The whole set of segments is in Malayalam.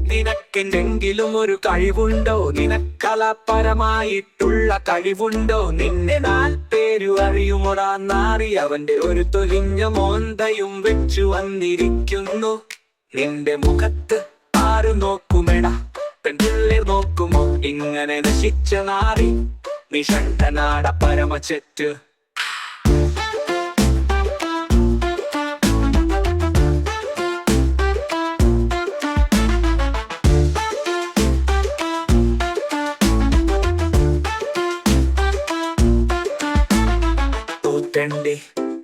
നിനക്കെന്തെങ്കിലും ഒരു കഴിവുണ്ടോ? നിനക്കലാപരമായിട്ടുള്ള കഴിവുണ്ടോ? നിന്നെ 4 പേരു അറിയുമോടാ നാറി? അവന്റെ ഒരു തൊലിഞ്ഞ മോന്തയും വെച്ചു വന്നിരിക്കുന്നു നിന്റെ മുഖത്ത്. ആര് നോക്കുമെടാ? പെൺപിള്ളേർ നോക്കുമോ ഇങ്ങനെ നശിച്ച നാറി? നിഷണ്ടനാട പരമചെറ്റ്.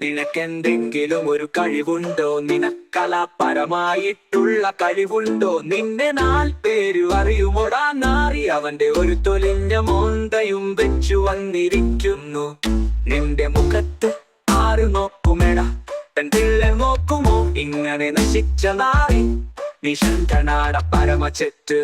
നിനക്കെന്തെങ്കിലും ഒരു കഴിവുണ്ടോ? നിനക്കലാപരമായിട്ടുള്ള കഴിവുണ്ടോ? നിന്നെ 4 പേരു അറിയുമോടാ നാറി? അവന്റെ ഒരു തൊലിഞ്ഞ മോന്തയും വെച്ചു വന്നിരിക്കുന്നു നിന്റെ മുഖത്ത്. ആര് നോക്കുമെടാ? പെൺപിള്ളേർ നോക്കുമോ ഇങ്ങനെ നശിച്ച നാറി? നിഷണ്ടനാട പരമചെറ്റ്.